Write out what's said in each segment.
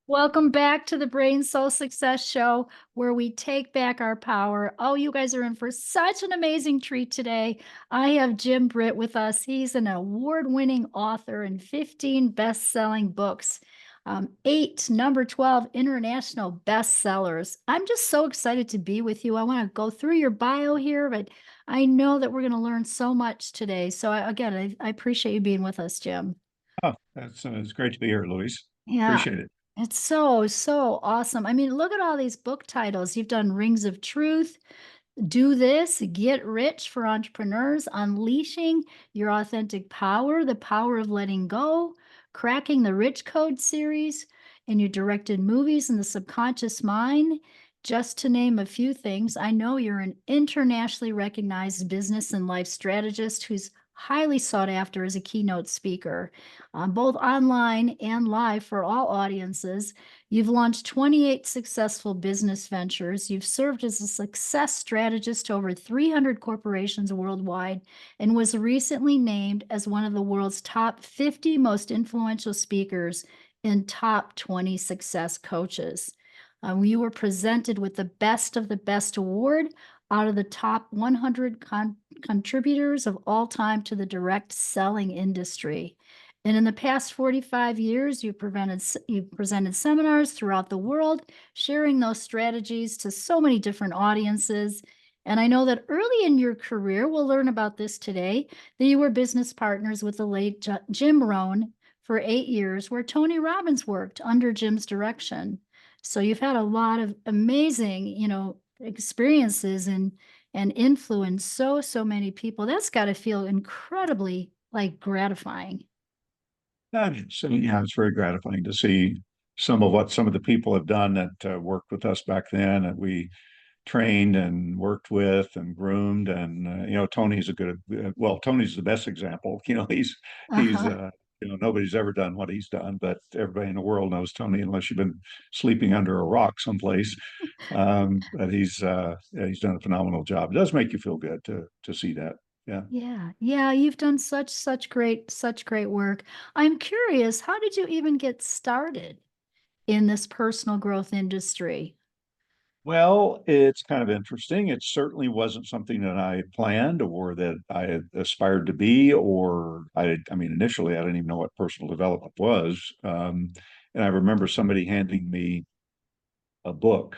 Welcome back to the Brain Soul Success Show, where we take back our power. Oh, you guys are in for such an amazing treat today. I have Jim Britt with us. He's an award-winning author and 15 best-selling books, eight number 12 international bestsellers. I'm just so excited to be with you. I want to go through your bio here, but I know that we're going to learn so much today. So I appreciate you being with us, Jim. Oh, that's it's great to be here, Louise. Yeah, Appreciate it. it's so awesome. I mean, look at all these book titles. You've done Rings of Truth, Do This, Get Rich for Entrepreneurs, Unleashing Your Authentic Power, The Power of Letting Go, Cracking the Rich Code series, and you directed movies in the subconscious mind, just to name a few things. I know you're an internationally recognized business and life strategist who's highly sought after as a keynote speaker, both online and live for all audiences. You've launched 28 successful business ventures. You've served as a success strategist to over 300 corporations worldwide and was recently named as one of the world's top 50 most influential speakers and top 20 success coaches. You were presented with the Best of the Best award out of the top 100 contributors of all time to the direct selling industry. And in the past 45 years, you presented seminars throughout the world, sharing those strategies to so many different audiences. And I know that early in your career, we'll learn about this today, that you were business partners with the late Jim Rohn for 8 years, where Tony Robbins worked under Jim's direction. So you've had a lot of amazing, experiences and influence so many people. That's got to feel incredibly like gratifying. So yeah, it's very gratifying to see some of what some of the people have done that worked with us back then that we trained and worked with and groomed. And Tony's a good, well, Tony's the best example. He's Uh-huh. nobody's ever done what he's done, but everybody in the world knows Tony unless you've been sleeping under a rock someplace. But he's done a phenomenal job. It does make you feel good to see that. Yeah. Yeah, you've done such great work. I'm curious, how did you even get started in this personal growth industry? Well, it's kind of interesting. It certainly wasn't something that I had planned or that I had aspired to be, or I mean, initially, I didn't even know what personal development was. And I remember somebody handing me a book,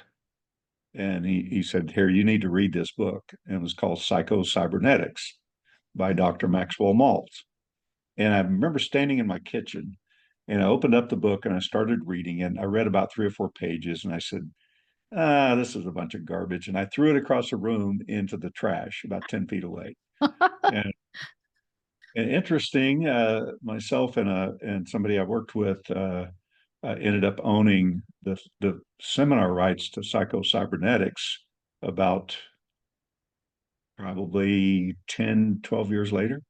and he said, "Here, you need to read this book." And it was called Psycho-Cybernetics by Dr. Maxwell Maltz. And I remember standing in my kitchen, and I opened up the book and I started reading, and I read about 3 or 4 pages, and I said, this is a bunch of garbage. And I threw it across the room into the trash about 10 feet away. And, and interesting, myself and somebody I worked with ended up owning the seminar rights to psycho-cybernetics about probably 10, 12 years later.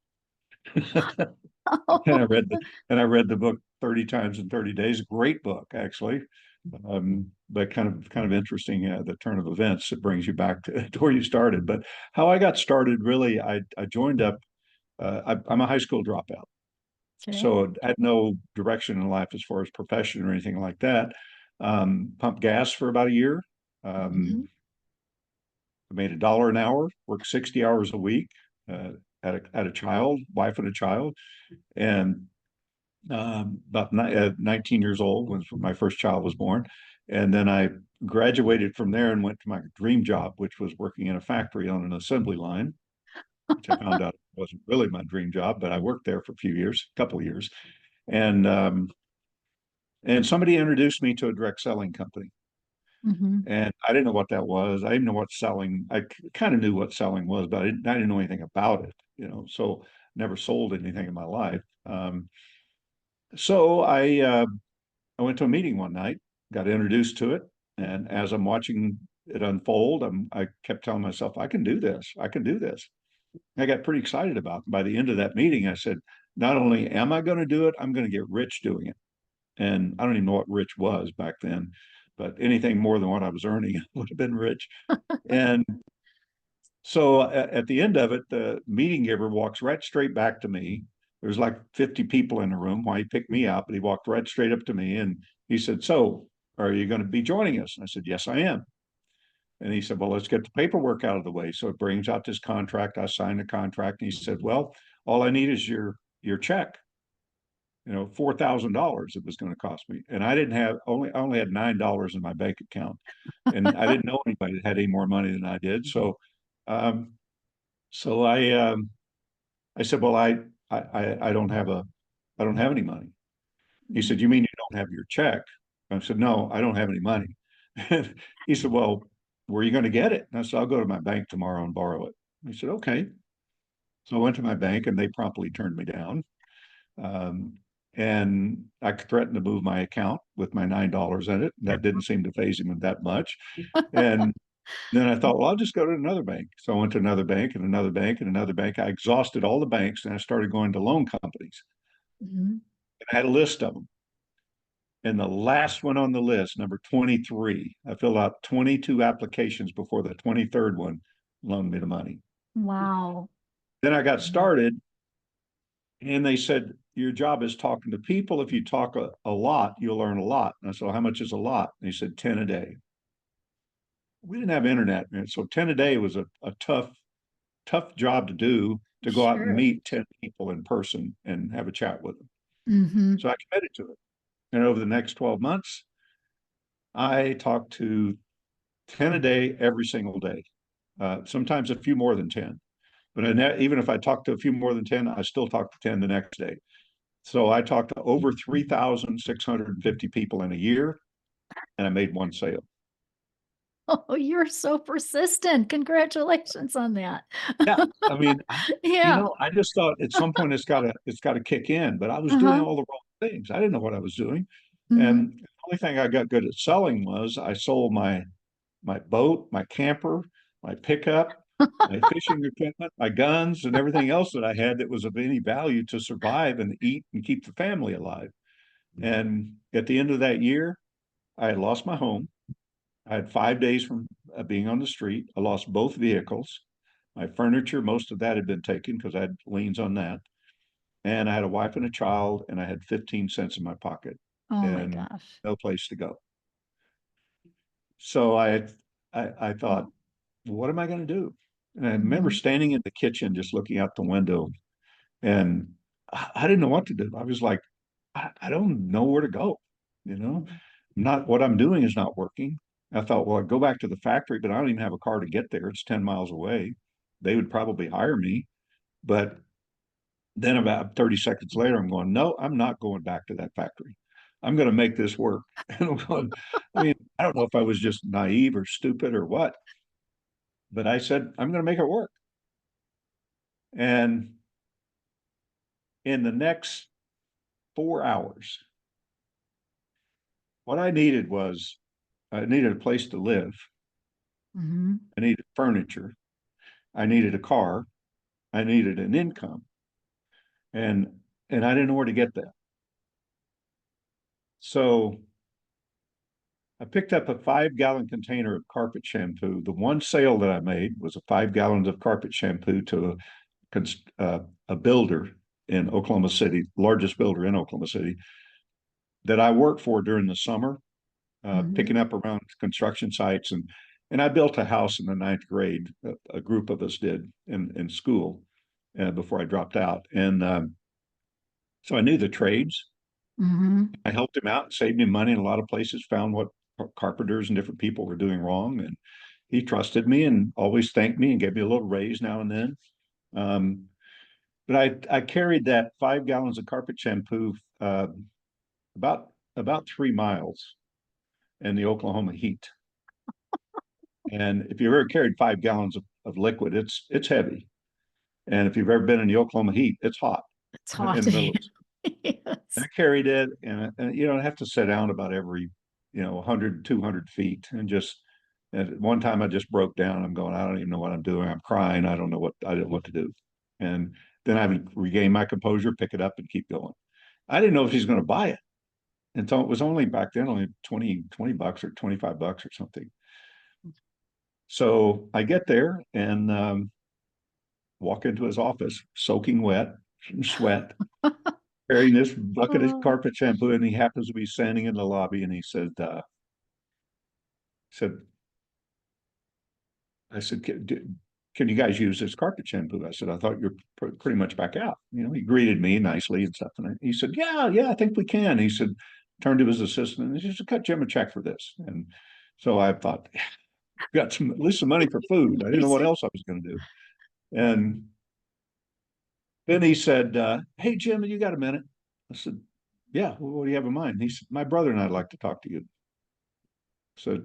And I read the book 30 times in 30 days. Great book, actually. But kind of interesting, the turn of events that brings you back to where you started. But how I got started, really, I joined up. I'm a high school dropout, Okay. so I had no direction in life as far as profession or anything like that. Pumped gas for about a year. Mhm. I made $1 an hour, worked 60 hours a week. Had a child, wife and a child, and about 19 years old when my first child was born. And then I graduated from there and went to my dream job, which was working in a factory on an assembly line, which I found out wasn't really my dream job, but I worked there for a few years, a couple of years. And and somebody introduced me to a direct selling company. Mhm. And I didn't know what that was. I didn't know what selling, I kind of knew what selling was, but I didn't know anything about it, so never sold anything in my life. So I went to a meeting one night, got introduced to it, and as I'm watching it unfold, I kept telling myself, I can do this. I can do this. I got pretty excited about it. By the end of that meeting, I said, not only am I going to do it, I'm going to get rich doing it. And I don't even know what rich was back then, but anything more than what I was earning would have been rich. And so at the end of it, the meeting giver walks right straight back to me. There's like 50 people in the room. Why he picked me up, but he walked right straight up to me and he said, "So, are you going to be joining us? And I said, yes, I am. And he said, well, let's get the paperwork out of the way. So it brings out this contract. I signed the contract. And he said, well, all I need is your check. $4,000 it was going to cost me. And I only had $9 in my bank account. And I didn't know anybody that had any more money than I did. Um, so I said, well, I I don't have any money. He said, you mean you don't have your check? I said, no, I don't have any money. He said, well, where are you going to get it? And I said, I'll go to my bank tomorrow and borrow it. He said, okay. So I went to my bank and they promptly turned me down. Um, and I threatened to move my account with my $9 in it. That didn't seem to phase him that much. And then I thought, well, I'll just go to another bank. So I went to another bank and another bank and another bank. I exhausted all the banks and I started going to loan companies. Mhm. And I had a list of them. And the last one on the list, number 23, I filled out 22 applications before the 23rd one loaned me the money. Wow. Then I got started and they said, your job is talking to people. If you talk a lot, you'll learn a lot. And I said, well, how much is a lot? And he said, 10 a day. We didn't have internet, man. So 10 a day was a tough job to do, to go out and Sure. meet 10 people in person and have a chat with them. Mhm. So I committed to it. And over the next 12 months, I talked to 10 a day every single day, sometimes a few more than 10. But even if I talked to a few more than 10, I still talked to 10 the next day. So I talked to over 3,650 people in a year, and I made one sale. Oh, you're so persistent. Congratulations on that. Yeah, I mean, Yeah. I just thought at some point it's got to kick in, but I was doing Uh-huh. all the wrong things. I didn't know what I was doing, Mhm. and the only thing I got good at selling was I sold my boat, my camper, my pickup, my fishing equipment, my guns, and everything else that I had that was of any value to survive and eat and keep the family alive. And at the end of that year, I had lost my home. I had 5 days from being on the street. I lost both vehicles. My furniture, most of that had been taken because I had liens on that. And I had a wife and a child, and I had 15 cents in my pocket Oh my and gosh. no place to go. So I thought, Oh. what am I going to do? And I remember Mhm. standing in the kitchen, just looking out the window, and I didn't know what to do. I was like, I don't know where to go. You know, not what I'm doing is not working. I thought, well, I'd go back to the factory, but I don't even have a car to get there. It's 10 miles away. They would probably hire me. But then about 30 seconds later, I'm going, no, I'm not going back to that factory. I'm going to make this work. And I'm going, I mean, I don't know if I was just naive or stupid or what, but I said, I'm going to make it work. And in the next 4 hours, what I needed a place to live. Mhm. I needed furniture. I needed a car. I needed an income. And I didn't know where to get that. So I picked up a 5 gallon container of carpet shampoo. The one sale that I made was a 5 gallons of carpet shampoo to a builder in Oklahoma City, largest builder in Oklahoma City, that I worked for during the summer, Mhm. picking up around construction sites. And I built a house in the ninth grade. A group of us did in school before I dropped out. And so I knew the trades. Mhm. I helped him out, saved him money in a lot of places, found what carpenters and different people were doing wrong. And he trusted me and always thanked me and gave me a little raise now and then. Um, but I carried that 5 gallons of carpet shampoo about 3 miles in the Oklahoma heat. And if you've ever carried 5 gallons of liquid, it's heavy. And if you've ever been in the Oklahoma heat, it's hot It's in hot. the middle of the. I Yes. carried it, and I have to sit down about every 100 200 feet, and just at one time I just broke down. I'm going, I don't even know what I'm doing. I'm crying. I don't know what I didn't know what to do. And then I would regain my composure, pick it up, and keep going. I didn't know if he's going to buy it. And so it was only back then only 20 bucks or 25 bucks or something. So I get there and walk into his office, soaking wet from sweat, carrying this bucket of Oh. carpet shampoo, and he happens to be standing in the lobby, and he said, said, I said, can you guys use this carpet shampoo? I said, I thought you're pretty much back out. You know, he greeted me nicely and stuff. And he said, yeah, I think we can. He said, turned to his assistant and he said, cut Jim a check for this. And so I thought, got some, at least some money for food. I didn't know what else I was going to do. And then he said, hey, Jim, you got a minute? I said, yeah, well, what do you have in mind? He said, my brother and I'd like to talk to you. I said,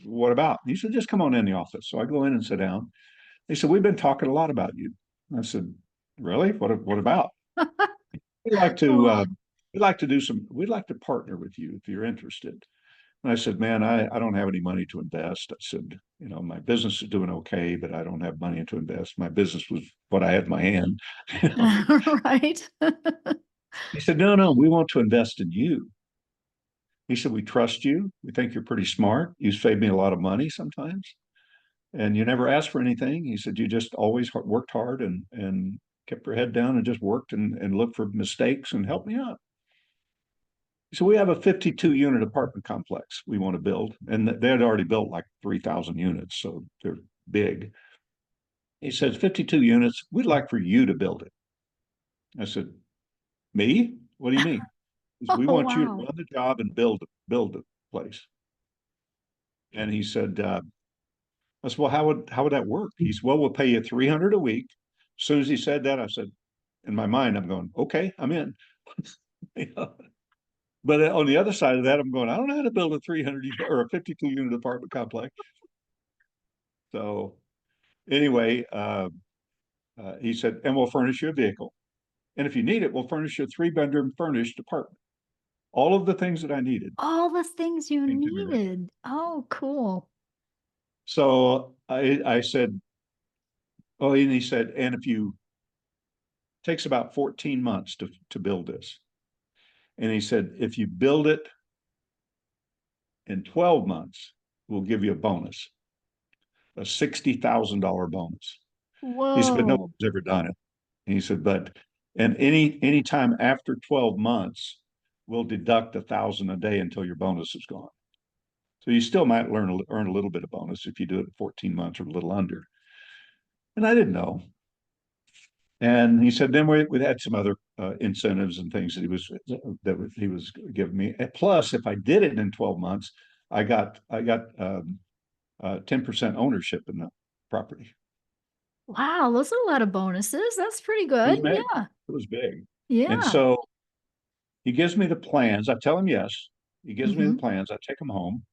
what about? He said, just come on in the office. So I go in and sit down. He said, we've been talking a lot about you. I said, really? What about? We'd like to, Oh. we'd like to partner with you if you're interested. And I said, man, I don't have any money to invest. I said, you know, my business is doing okay, but I don't have money to invest. My business was what I had in my hand. You know? Right. He said, no, we want to invest in you. He said, we trust you. We think you're pretty smart. You saved me a lot of money sometimes. And you never asked for anything. He said, you just always worked hard and kept your head down and just worked and looked for mistakes and helped me out. So we have a 52 unit apartment complex we want to build. And they had already built like 3,000 units. So they're big. He says, 52 units, we'd like for you to build it. I said, me? What do you mean? He said, we Oh, want you to wow. run the job and build the place. And he said, I said, well, how would that work? He said, well, we'll pay you 300 a week. As soon as he said that, I said, in my mind, I'm going, okay, I'm in. You know? But on the other side of that, I'm going, I don't know how to build a 300 or a 52 unit apartment complex. So anyway, he said, and we'll furnish you a vehicle. And if you need it, we'll furnish you a 3 bedroom furnished apartment. All of the things that I needed All the things you came to me right. needed. Oh, cool. So I said, oh, and he said, and if you takes about 14 months to build this. And he said, if you build it in 12 months, we'll give you a bonus, a $60,000 bonus. He said, but nobody's Whoa. ever done it. And he said, but and any time after 12 months, we'll deduct 1,000 a day until your bonus is gone. So you still might earn a little bit of bonus if you do it in 14 months or a little under. And I didn't know. And he said, then we had some other incentives and things he was giving me. And plus, if I did it in 12 months, I got 10% ownership in the property. Wow, those are a lot of bonuses. That's pretty It good. was big. Yeah. It was big. And Yeah. so he gives me the plans. I tell him yes. He gives me the Hmm. plans. I take them home,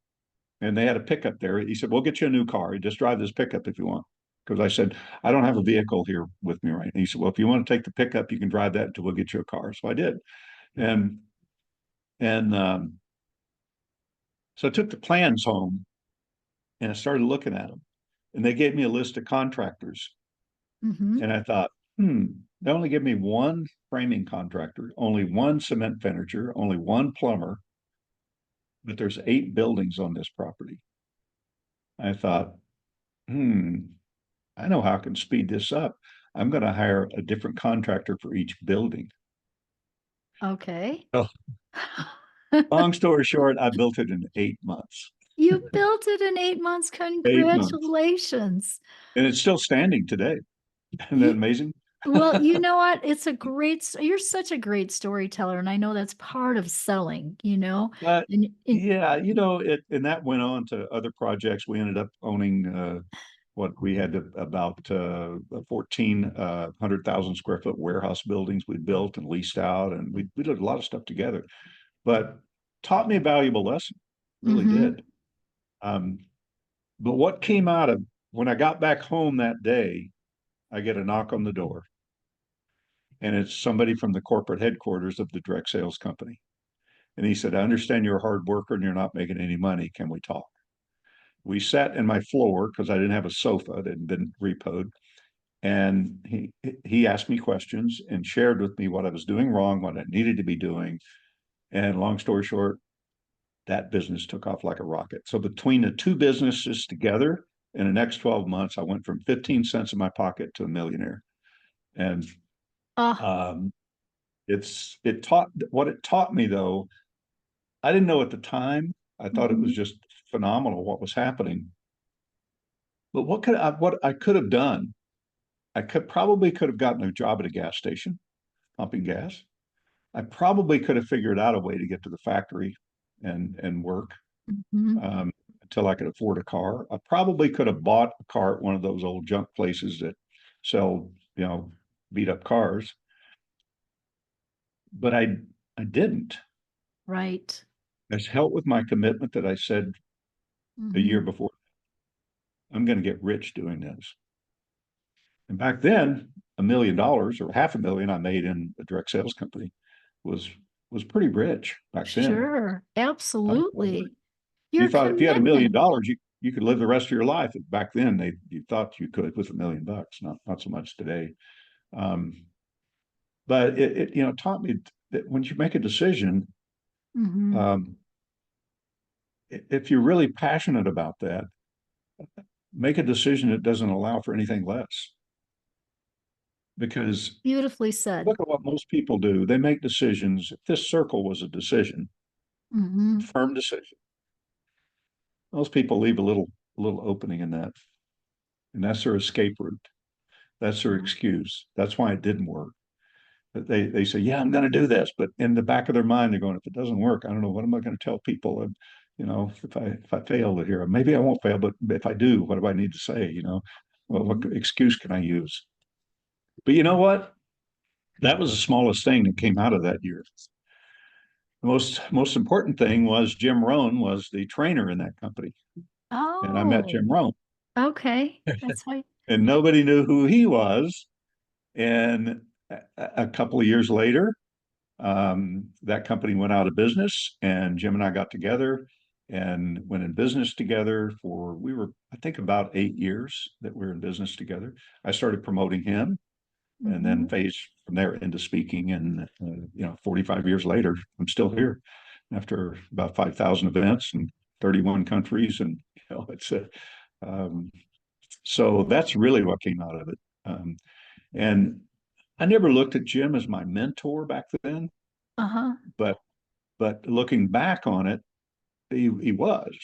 and they had a pickup there. He said, "We'll get you a new car. You just drive this pickup if you want." Because I said, "I don't have a vehicle here with me right now." He said, "Well, if you want to take the pickup, you can drive that until we'll get you a car." So I did, and and so I took the plans home and I started looking at them, and they gave me a list of contractors, Hmm. and I thought, they only give me one framing contractor, only one cement finisher, only one plumber, but there's 8 buildings on this property. I thought, I know how I can speed this up. I'm going to hire a different contractor for each building. Okay. Oh, long story short, I built it in 8 months. You built it in 8 months. 8 months. Congratulations. And it's still standing today. Isn't that You, amazing? well, you know what? It's a you're such a great storyteller. And I know that's part of selling, But and yeah, and that went on to other projects. We ended up owning what we had about 1,400,000 square foot warehouse buildings we built and leased out, and we did a lot of stuff together. But taught me a valuable lesson, really hmm. did. Um, but what came out of when I got back home that day, I get a knock on the door, and it's somebody from the corporate headquarters of the direct sales company. And he said, I understand you're a hard worker and you're not making any money. Can we talk? We sat in my floor because I didn't have a sofa that had been repoed. And he asked me questions and shared with me what I was doing wrong, what I needed to be doing. And long story short, that business took off like a rocket. So between the two businesses together, in the next 12 months, I went from 15 cents in my pocket to a millionaire. And Oh, um, it taught me though. I didn't know at the time. I thought it was mhm. just phenomenal what was happening. But what I could have done, I could have gotten a job at a gas station pumping gas. I probably could have figured out a way to get to the factory and work Mhm. um, until I could afford a car. I probably could have bought a car at one of those old junk places that sell, beat up cars, but I didn't. Right. I held with my commitment that I said a year Mhm. before, I'm going to get rich doing this. And back then, $1 million or half a million I made in a direct sales company was was pretty rich back then. Sure. I was like, Absolutely. you Your thought if you had $1 million, commitment. you could live the rest of your life. Back then, you thought you could with $1 million, not so much today. Um, but it taught me that when you make a decision, Mhm. um, if you're really passionate about that, make a decision that doesn't allow for anything less. Because Beautifully said. look at what most people do. They make decisions. If this circle was a decision, Mhm. firm decision, most people leave a little opening in that, and that's their escape route. That's their Yeah. excuse. That's why it didn't work. But they say, yeah, I'm going to do this, but in the back of their mind, they're going, if it doesn't work, I don't know what am I going to tell people. And if I fail here, maybe I won't fail, but if I do, what do I need to say? Well, what Mhm. excuse can I use? But you know what? That was the smallest thing that came out of that year. The most important thing was Jim Rohn was the trainer in that company, and I met Oh, Jim Rohn, okay. That's why. and nobody knew who he was. And a couple of years later, that company went out of business, and Jim and I got together and went in business together for we were I think about 8 years that we were in business together. I started promoting him, and then Mhm. phased from there into speaking. And 45 years later, I'm still here after about 5,000 events in 31 countries, and it's a um, so that's really what came out of it. And I never looked at Jim as my mentor back then, Uh-huh. but looking back on it, he was.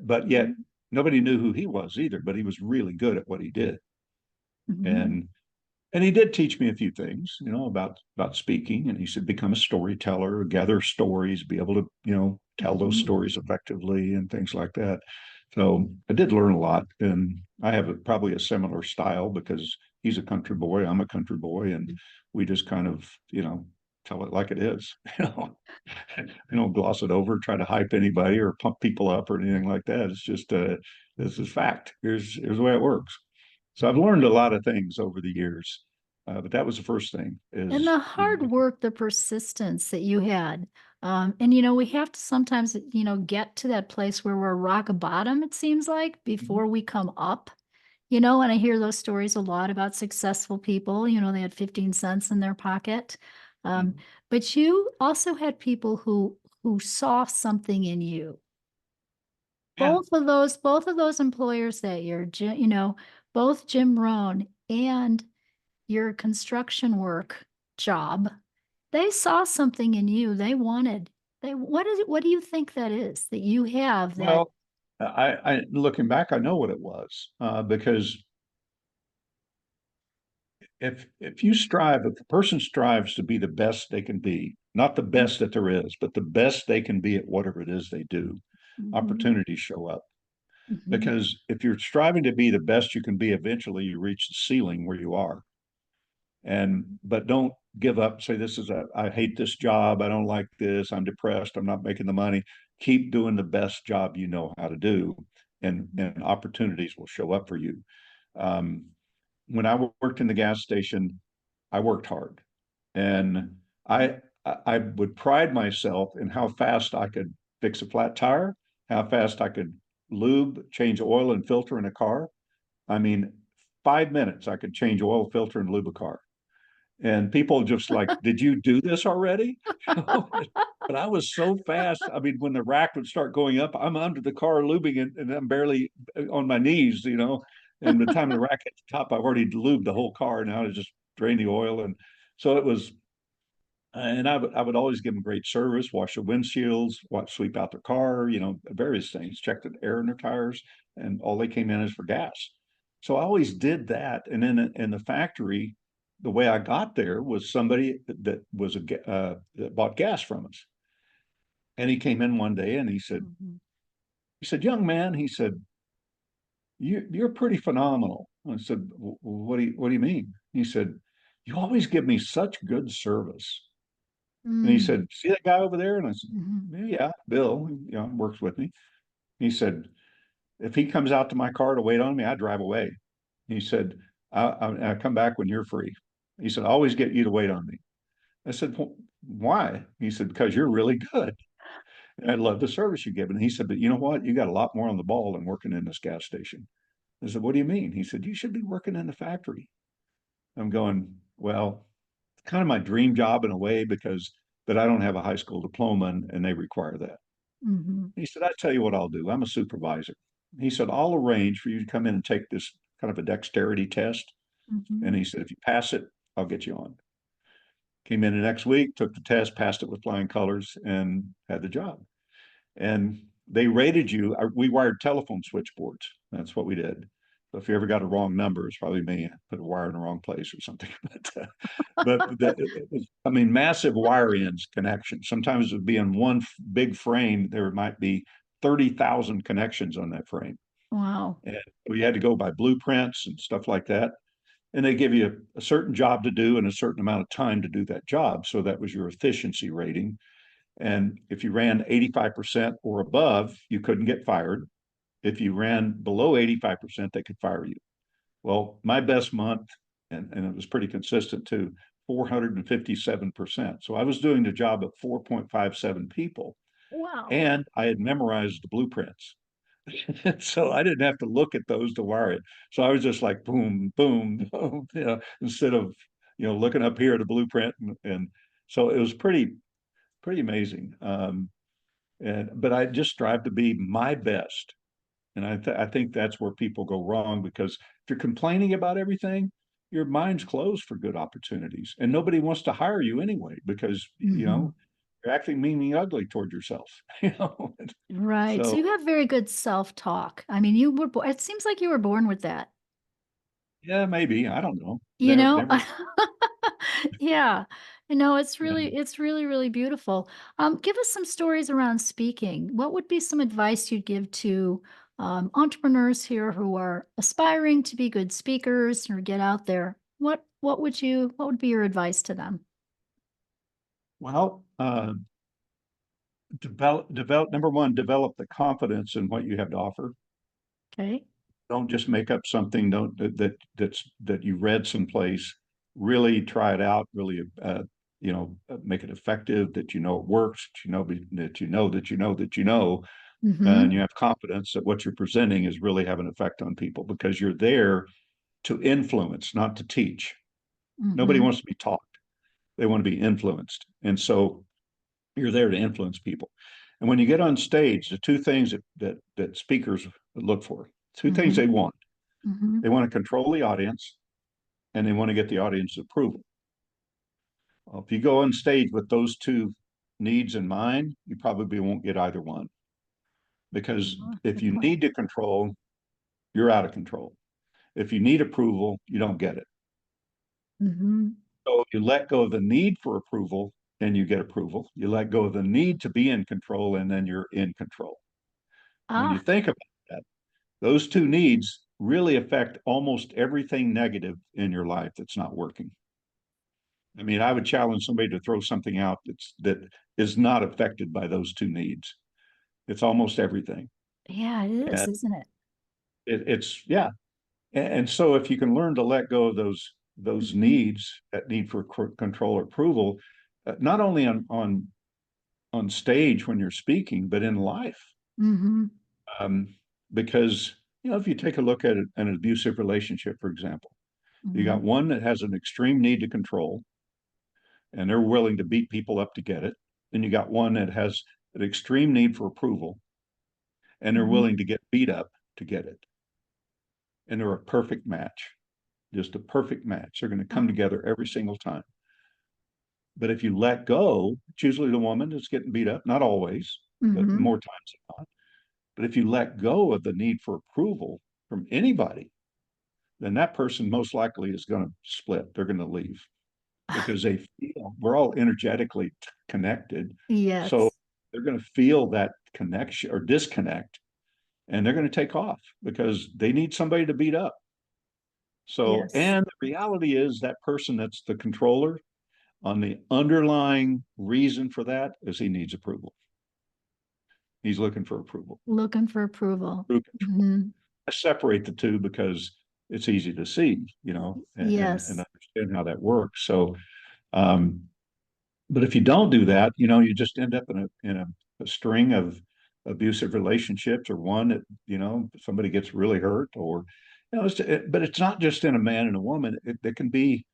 But yet Mhm. nobody knew who he was either. But he was really good at what he did, Mhm. and he did teach me a few things, about speaking. And he said, become a storyteller, gather stories, be able to, tell those Mhm. stories effectively and things like that. So I did learn a lot, and I have probably a similar style because he's a country boy, I'm a country boy, and we just kind of, tell it like it is. I don't gloss it over, try to hype anybody or pump people up or anything like that. It's just this is fact. Here's the way it works. So I've learned a lot of things over the years, but that was the first thing And is the hard work, the persistence that you had. And we have to sometimes, get to that place where we're rock bottom, it seems like, Mhm. before we come up. And I hear those stories a lot about successful people, they had 15 cents in their pocket. Um, Mhm. but you also had people who saw something in you. Yeah. Both of those employers that year, both Jim Rohn and your construction work job, they saw something in you. What do you think that is that you have that? Well, I looking back, I know what it was because if a person strives to be the best they can be, not the best that there is, but the best they can be at whatever it is they do, Mhm, opportunities show up. mhm, Because if you're striving to be the best you can be, eventually you reach the ceiling where you are. But don't give up. Say I hate this job. I don't like this. I'm depressed. I'm not making the money. Keep doing the best job you know how to do, and opportunities will show up for you. Um, when I worked in the gas station, I worked hard, and I would pride myself in how fast I could fix a flat tire, how fast I could lube, change oil and filter in a car. I mean, 5 minutes I could change oil, filter, and lube a car. And people just like, did you do this already? But I was so fast. I mean, when the rack would start going up, I'm under the car lubing it, and I'm barely on my knees. And by the time the rack hit the top, I've already lubed the whole car. Now to just drain the oil. And so it was And I would always give them great service, wash the windshields, sweep out their car, various things, check the air in their tires, and all they came in is for gas. So I always did that. And then in the factory, the way I got there was somebody that was that bought gas from us, and he came in one day and Mhm. he said, young man, he said, you're pretty phenomenal. I said, what do you mean? He said, you always give me such good service. And he Mm. said, see that guy over there? And I said, Mhm. yeah, Bill, works with me. He said, if he comes out to my car to wait on me, I drive away. He said, I come back when you're free. He said, I always get you to wait on me. I said, why? He said, because you're really good. And I love the service you give. And he said, but you know what? You got a lot more on the ball than working in this gas station. I said, what do you mean? He said, you should be working in the factory. I'm going, well, it's kind of my dream job in a way because but I don't have a high school diploma and they require that. Mhm. He said, I tell you what I'll do. I'm a supervisor. He said, I'll arrange for you to come in and take this kind of a dexterity test. And Mhm. he said, if you pass it, I'll get you on. Came in the next week, took the test, passed it with flying colors, and had the job. And they rated you. We wired telephone switchboards. That's what we did. So if you ever got a wrong number, it's probably me. Put a wire in the wrong place or something. I mean, massive wire ends connections. Sometimes it would be in one big frame. There might be 30,000 connections on that frame. Wow. And we had to go by blueprints and stuff like that. And they give you a certain job to do and a certain amount of time to do that job. So that was your efficiency rating. And if you ran 85% or above, you couldn't get fired. If you ran below 85%, they could fire you. Well, my best month, and it was pretty consistent too, 457%. So I was doing the job of 4.57 people, Wow. and I had memorized the blueprints. So I didn't have to look at those to wire it. So I was just like boom, boom, boom, instead of looking up here at a blueprint, and so it was pretty amazing. But I just strive to be my best. And I think that's where people go wrong because if you're complaining about everything, your mind's closed for good opportunities. And nobody wants to hire you anyway because, Mhm. you're acting mean and ugly toward yourself, you know. Right. So So you have very good self-talk. I mean, it seems like you were born with that. yeah, maybe. I don't know. You know? Never, Yeah. It's yeah. really, really beautiful. Give us some stories around speaking. What would be some advice you'd give to entrepreneurs here who are aspiring to be good speakers or get out there? What would be your advice to them? Well, develop number one, develop the confidence in what you have to offer. Okay. Don't just make up something. Don't that you read someplace. Really try it out. Really, make it effective. That you know it works. That you know that you know that you know that you know, and Mhm. you have confidence that what you're presenting is really having an effect on people because you're there to influence, not to teach. Nobody Mhm. wants to be taught. They want to be influenced, and so you're there to influence people. And when you get on stage, the two things that speakers look for, two things Mhm. they want. Mhm. They want to control the audience and they want to get the audience approval. Well, if you go on stage with those two needs in mind, you probably won't get either one because if Good you point. need to control, you're out of control. If you need approval, you don't get it. Mhm. So if you let go of the need for approval and you get approval. You let go of the need to be in control and then you're in control. When you Ah, think about that, those two needs really affect almost everything negative in your life that's not working. I mean, I would challenge somebody to throw something out that is not affected by those two needs. It's almost everything. yeah, it is, And isn't it? it's yeah. And so if you can learn to let go of those Mhm. needs, that need for control or approval, not only on stage when you're speaking, but in life. Mhm. Um, because if you take a look at an abusive relationship, for example, you got Mhm. one that has an extreme need to control, and they're willing to beat people up to get it. Then you got one that has an extreme need for approval and they're Mhm. willing to get beat up to get it. And they're a perfect match, just a perfect match. They're going to come Oh, together every single time. But if you let go, it's usually the woman that's getting beat up, not always, but Mm-hmm. more times than not. But if you let go of the need for approval from anybody, then that person most likely is going to split. They're going to leave because they feel we're all energetically connected. So Yes. they're going to feel that connection or disconnect, and they're going to take off because they need somebody to beat up. So, Yes. and the reality is that person that's the controller, on the underlying reason for that is he needs approval. He's looking for approval Looking for approval. through control. Mm-hmm. I separate the two because it's easy to see, and Yes. understand how that works. So, um, but if you don't do that, you just end up in a string of abusive relationships, or one that somebody gets really hurt, or but it's not just in a man and a woman. It can be,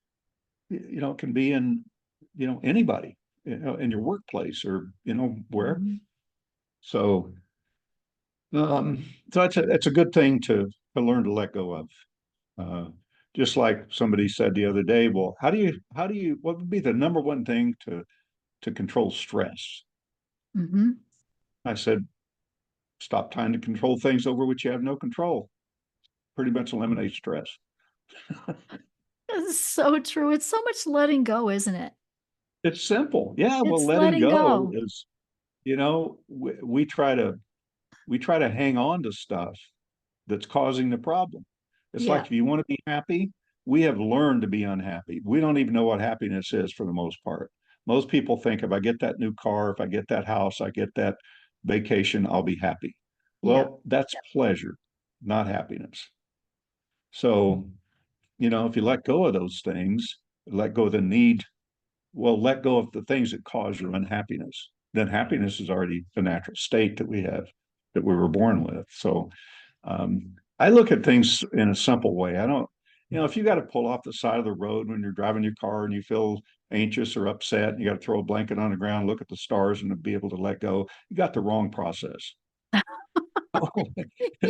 it can be in anybody, in your workplace, or where. Mm-hmm. So, so it's a good thing to learn to let go of. Uh, just like somebody said the other day, well, how do you what would be the number one thing to control stress? Mm-hmm. I said, stop trying to control things over which you have no control. Pretty much eliminate stress. This is so true. It's so much letting go, isn't it? It's simple. Yeah, well, It's letting letting go go. is, we try to hang on to stuff that's causing the problem. It's like Yeah. if you want to be happy, we have learned to be unhappy. We don't even know what happiness is for the most part. Most people think if I get that new car, if I get that house, I get that vacation, I'll be happy. Yeah. Well, that's pleasure, not happiness. So, if you let go of those things, let go of the need, well, let go of the things that cause your unhappiness, then happiness is already the natural state that we have, that we were born with. So, I look at things in a simple way. I don't, if you got to pull off the side of the road when you're driving your car and you feel anxious or upset, and you got to throw a blanket on the ground, look at the stars, and be able to let go, you got the wrong process.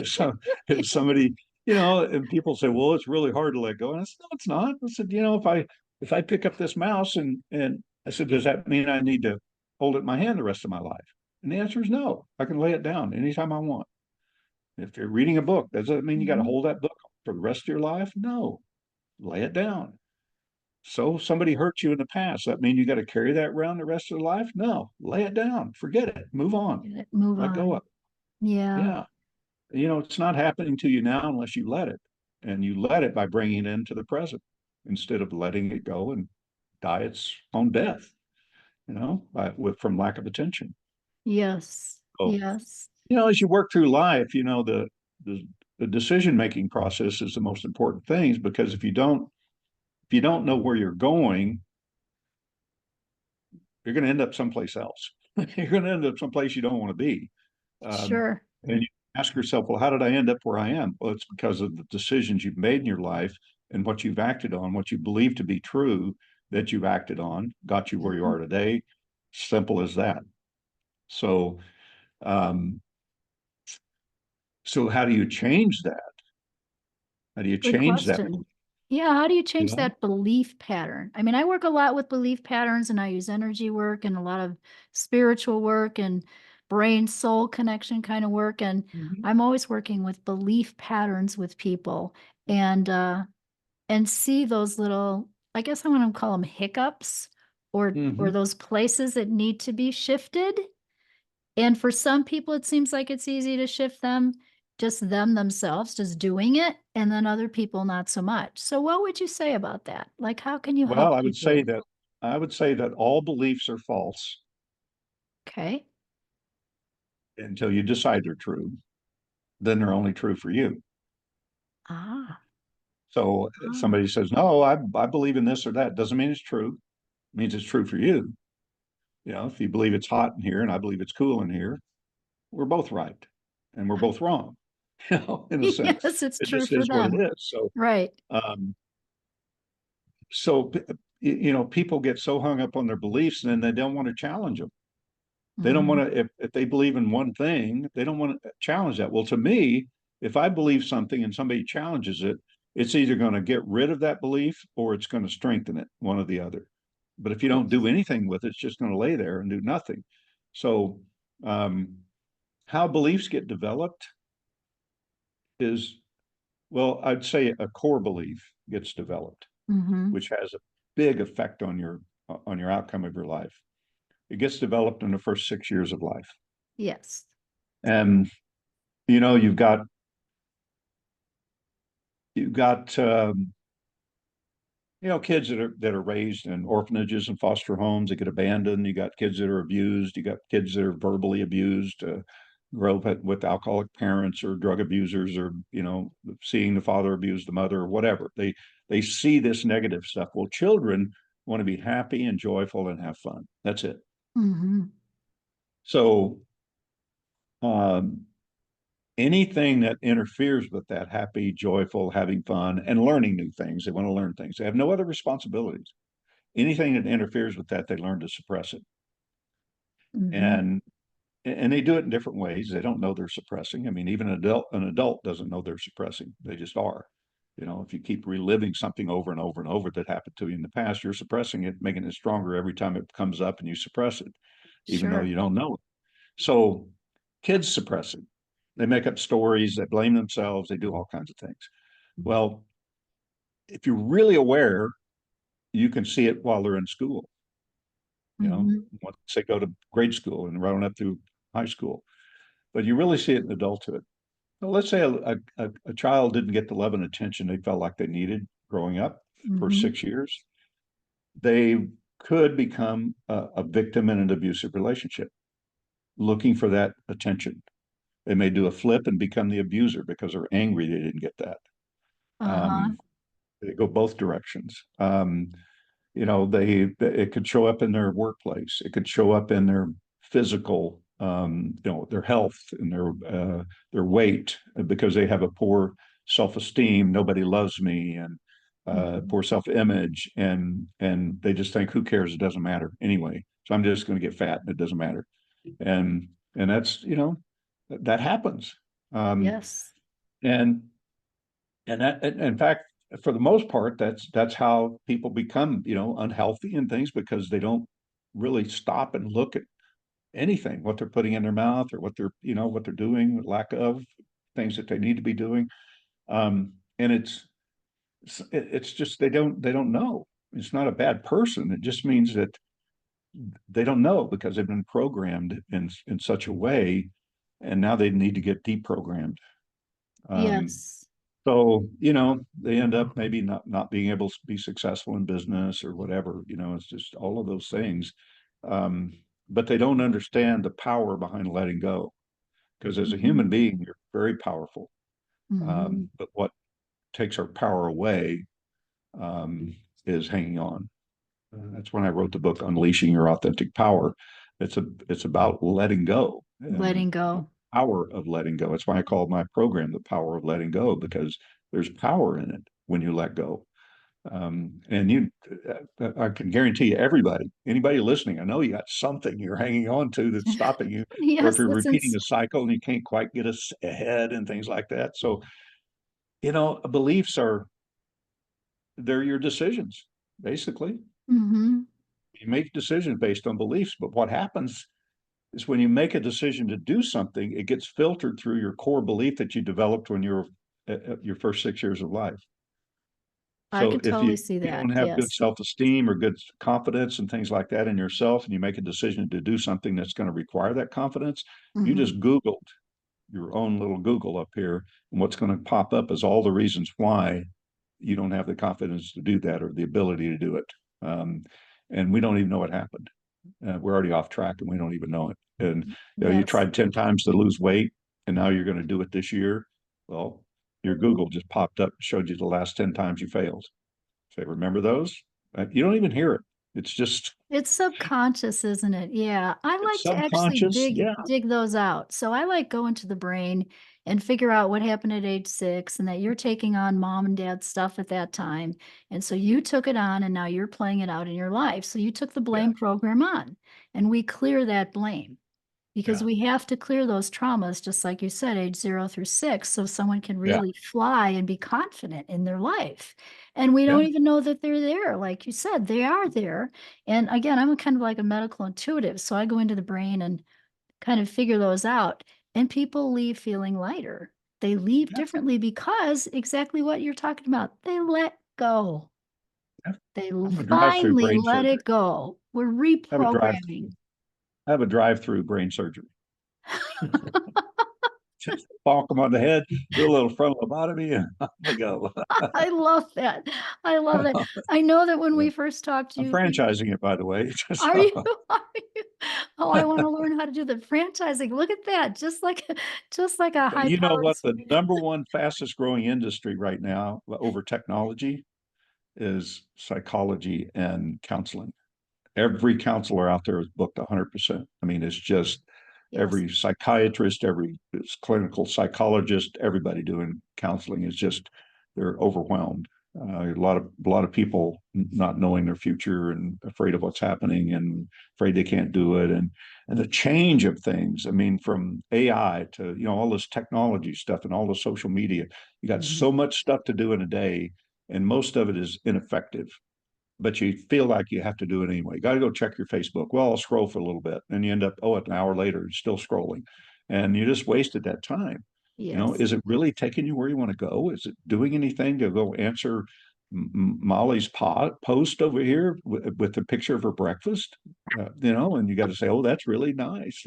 So if somebody, and people say, well, it's really hard to let go. And I said, no, it's not. I said, if I pick up this mouse, and I said, does that mean I need to hold it in my hand the rest of my life? And the answer is no. I can lay it down anytime I want. If you're reading a book, does that mean you got to Mhm. hold that book for the rest of your life? No. Lay it down. So somebody hurt you in the past. That mean you got to carry that around the rest of your life? No. Lay it down. Forget it. Move on. Move Let go on. of it. Yeah. Yeah. It's not happening to you now unless you let it. And you let it by bringing it into the present instead of letting it go and die its own death, from lack of attention. Yes. So, Yes. as you work through life, the, the decision making process is the most important things, because if you don't know where you're going, you're going to end up someplace else. You're going to end up someplace you don't want to be. Um, Sure. and you ask yourself, well, how did I end up where I am? Well, it's because of the decisions you've made in your life and what you've acted on, what you believe to be true that you've acted on, got you where you Mhm. are today. Simple as that. So, um, so how do you change that? How do you Good change that question. belief? Yeah, how do you You change know? that belief pattern? I mean, I work a lot with belief patterns, and I use energy work and a lot of spiritual work and brain soul connection kind of work. And Mhm. I'm always working with belief patterns with people, and see those little, I guess I want to call them hiccups, or Mhm. those places that need to be shifted. And for some people, it seems like it's easy to shift them, just them themselves, just doing it. And then other people, not so much. So, what would you say about that? Like, how can you Well, help I would say people? that I would say that all beliefs are false Okay. until you decide they're true. Then they're only true for you. Ah, So if ah, somebody says, "No, I believe in this or that," doesn't mean it's true. It means it's true for you. If you believe it's hot in here and I believe it's cool in here, we're both right and we're both wrong. In a sense, yes, it's it true just for is what it them. is. So, Right. um, so people get so hung up on their beliefs, and then they don't want to challenge them. They don't Hmm. want to, if they believe in one thing, they don't want to challenge that. Well, to me, if I believe something and somebody challenges it, it's either going to get rid of that belief or it's going to strengthen it, one or the other. But if you don't do Yes. anything with it, it's just going to lay there and do nothing. So, um, how beliefs get developed is, well, I'd say a core belief gets developed, Mhm. which has a big effect on your outcome of your life. It gets developed in the first 6 years of life. Yes. And you know, you've got you know, kids that are raised in orphanages and foster homes that get abandoned. You got kids that are abused. You got kids that are verbally abused, grow up with alcoholic parents or drug abusers, or you know, seeing the father abuse the mother or whatever. They see this negative stuff. Well, children want to be happy and joyful and have fun. That's it. Mhm. So um, anything that interferes with that happy, joyful, having fun, and learning new things, they want to learn things. They have no other responsibilities. Anything that interferes with that, they learn to suppress it. Mhm. And they do it in different ways. They don't know they're suppressing. I mean, even an adult doesn't know they're suppressing. They just are. You know, if you keep reliving something over and over and over that happened to you in the past, you're suppressing it, making it stronger every time it comes up, and you suppress it, even though Sure. you don't know it. So kids suppress it. They make up stories, they blame themselves, they do all kinds of things. Well, if you're really aware, you can see it while they're in school, you know, Mhm. once they go to grade school and run up through high school. But you really see it in adulthood. Well, let's say a child didn't get the love and attention they felt like they needed growing up for Mhm. 6 years. They could become a victim in an abusive relationship, looking for that attention. They may do a flip and become the abuser because they're angry they didn't get that. Uh-huh. Um, they go both directions. You know, they it could show up in their workplace. It could show up in their physical, you know, their health and their weight because they have a poor self-esteem. Nobody loves me, and Mhm. poor self-image, and they just think, who cares? It doesn't matter anyway. So I'm just going to get fat, and it doesn't matter. And that's, you know, that happens. Um, Yes. and that, in fact, for the most part, that's how people become, you know, unhealthy and things, because they don't really stop and look at anything, what they're putting in their mouth or what they're, you know, what they're doing, lack of things that they need to be doing. And it's just they don't know. It's not a bad person. It just means that they don't know because they've been programmed in such a way, and now they need to get deprogrammed. Um, Yes. So, you know, they end up maybe not being able to be successful in business or whatever. You know, it's just all of those things. Um, but they don't understand the power behind letting go. Because as a Mhm. human being, you're very powerful. Mhm. But what takes our power away is hanging on. That's when I wrote the book Unleashing Your Authentic Power. It's about letting go and Letting the go. power of letting go. That's why I called my program The Power of Letting Go, because there's power in it when you let go. And I can guarantee you, anybody listening, I know you got something you're hanging on to that's stopping you, or if Yes, you're that's repeating ins a cycle and you can't quite get us ahead and things like that. So, you know, beliefs they're your decisions, basically. Mhm. You make decisions based on beliefs, but what happens is when you make a decision to do something, it gets filtered through your core belief that you developed when you were at your first 6 years of life. I So could if totally see you that. don't have good Yes. self-esteem or good confidence and things like that in yourself, and you make a decision to do something that's going to require that confidence, you Mhm. just Googled your own little Google up here, and what's going to pop up is all the reasons why you don't have the confidence to do that or the ability to do it. Um, and we don't even know what happened. We're already off track and we don't even know it. And you know, you Yes. tried 10 times to lose weight and now you're going to do it this year. Well, your Google just popped up, showed you the last 10 times you failed. Say, remember those? You don't even hear it. It's just, It's subconscious, isn't it? Yeah. I it's like to actually subconscious. dig Yeah. dig those out. So I like go into the brain and figure out what happened at age 6 and that you're taking on mom and dad's stuff at that time. And so you took it on and now you're playing it out in your life. So you took the Yeah. blame program on and we clear that blame. because Yeah. we have to clear those traumas, just like you said, age 0 through 6, so someone can Yeah. really fly and be confident in their life. And we Yeah. don't even know that they're there. Like you said, they are there. And again, I'm a kind of like a medical intuitive. So I go into the brain and kind of figure those out. And people leave feeling lighter. They leave Yeah. differently because exactly what you're talking about. They let go. Yeah. They I'm a drive-through finally brain let surgery. it go. We're I have a reprogramming. drive-through. I have a drive-through brain surgery. Just bonk them on the head, do a little frontal lobotomy, and off we go. I love that. I love that. I know that when we first talked, I'm you franchising it, by the way. Just are you? Are you? Oh, I want to learn how to do the franchising. Look at that. Just like a you know high-powered what? The number one fastest growing industry right now over technology is psychology and counseling. Every counselor out there is booked 100%. I mean, it's just yes. every psychiatrist, every clinical psychologist, everybody doing counseling is just they're overwhelmed. A lot of people not knowing their future and afraid of what's happening and afraid they can't do it, and the change of things. I mean, from AI to all this technology stuff and all the social media, you got Mhm. so much stuff to do in a day, and most of it is ineffective, but you feel like you have to do it anyway. Got to go check your Facebook. Well, I'll scroll for a little bit. And you end up, an hour later, you're still scrolling. And you just wasted that time. Yes. Is it really taking you where you want to go? Is it doing anything to go answer Molly's post over here with the picture of her breakfast? And you got to say, oh, that's really nice.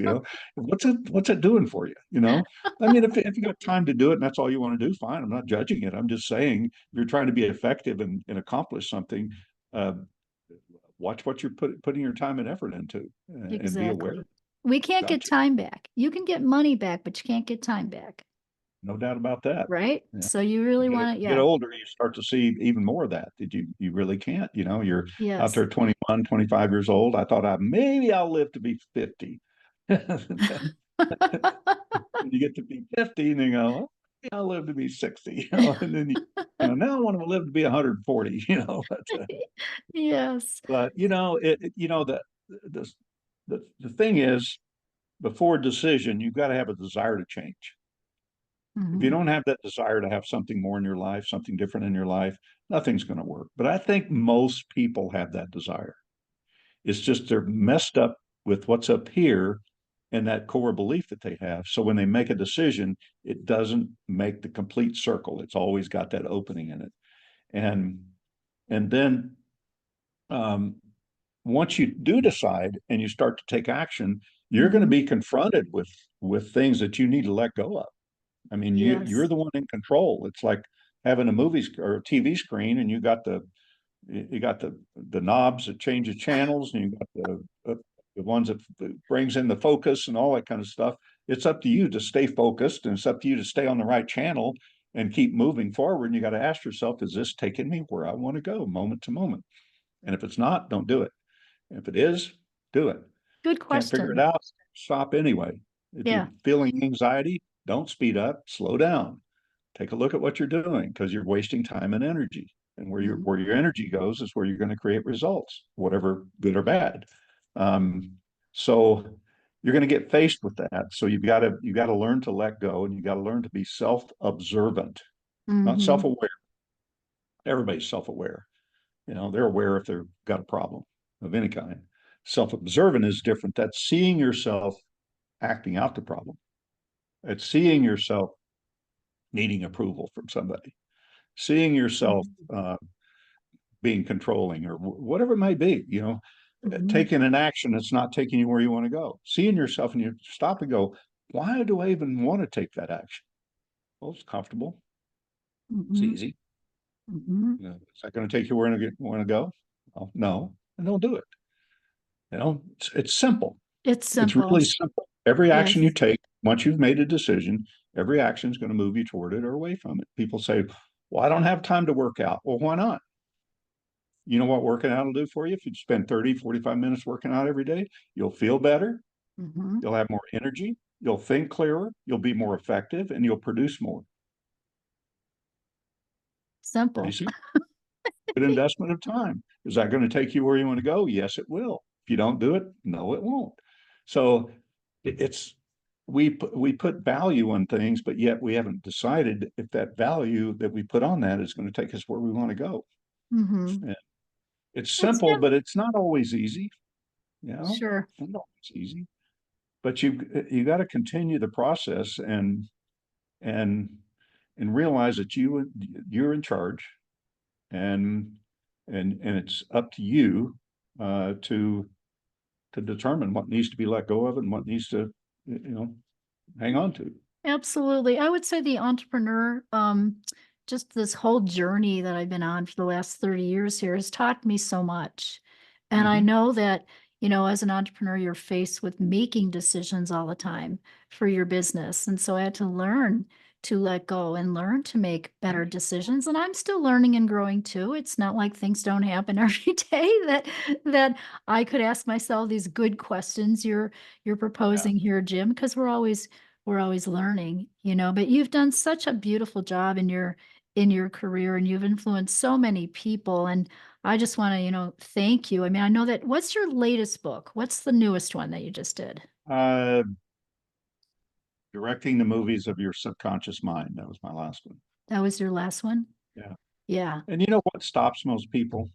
What's it doing for you? I mean, if you got time to do it and that's all you want to do, fine. I'm not judging it. I'm just saying if you're trying to be effective and accomplish something, uh, watch what you're putting your time and effort into, and be aware. Exactly. We can't get Gotcha. time back. You can get money back, but you can't get time back, No doubt about that. right? Yeah. So you really Get want to, get yeah. older, you start to see even more of that. Did you really can't? You're out Yes. there 21, 25 years old. I thought maybe I'll live to be 50. When you get to be 50, and you go, oh, maybe I'll live to be 60, and then now I want to live to be 140, Yes. but the the thing is, before a decision, you've got to have a desire to change. If you Mhm. don't have that desire to have something more in your life, something different in your life, nothing's going to work. But I think most people have that desire. It's just they're messed up with what's up here and that core belief that they have. So when they make a decision, it doesn't make the complete circle. It's always got that opening in it. And and then um, once you do decide and you start to take action, you're going to Mhm. be confronted with things that you need to let go of. I mean, you're Yes. the one in control. It's like having a movie or a TV screen, and you got the knobs that change the channels, and you got the ones that brings in the focus and all that kind of stuff. It's up to you to stay focused, and it's up to you to stay on the right channel and keep moving forward. And you got to ask yourself, is this taking me where I want to go, moment to moment? And if it's not, don't do it. If it is, do it. Good Can't figure it question. out, stop anyway. If you're Yeah. feeling anxiety, don't speed up, slow down. Take a look at what you're doing because you're wasting time and energy. And Mhm. where your energy goes is where you're going to create results, whatever good or bad. Um, so you're going to get faced with that. So you got to learn to let go, and you got to learn to be self-observant, not Mhm. self-aware. Everybody's self-aware. They're aware if they've got a problem of any kind. Self-observant is different. That's seeing yourself acting out the problem. It's seeing yourself needing approval from somebody, seeing yourself Mhm. being controlling or whatever it may be, Mhm. taking an action that's not taking you where you want to go, seeing yourself, and you stop and go, why do I even want to take that action? Well, it's comfortable. It's Mhm. easy. Mhm. Is that going to take you where you want to go? Well, no, and don't do it. It's simple. It's It's simple. really simple. Every action you Yes. take, once you've made a decision, every action is going to move you toward it or away from it. People say, well, I don't have time to work out. Well, why not? You know what working out will do for you? If you spend 30, 45 minutes working out every day, you'll feel better. Mhm. You'll have more energy. You'll think clearer. You'll be more effective, and you'll produce more. Pretty Simple. simple. Good investment of time. Is that going to take you where you want to go? Yes, it will. If you don't do it, no, it won't. So it's we put value on things, but yet we haven't decided if that value that we put on that is going to take us where we want to go. Hmm. And it's It's simple, but it's not always easy. You know, sure. it's not always easy. But you got to continue the process and and realize that you're in charge, and and it's up to you to determine what needs to be let go of and what needs to hang on to. Absolutely. I would say the entrepreneur, just this whole journey that I've been on for the last 30 years here has taught me so much. And I Mm-hmm. know that, as an entrepreneur, you're faced with making decisions all the time for your business. And so I had to learn to let go and learn to make better decisions. And I'm still learning and growing too. It's not like things don't happen every day that I could ask myself these good questions you're Yeah. proposing here, Jim, because we're always learning, but you've done such a beautiful job in your career, and you've influenced so many people. And I just want to, thank you. I mean, I know that what's your latest book? What's the newest one that you just did? Uh, Directing the movies of your subconscious mind. That was my last one. That was your last one? Yeah. Yeah. And you know what stops most people?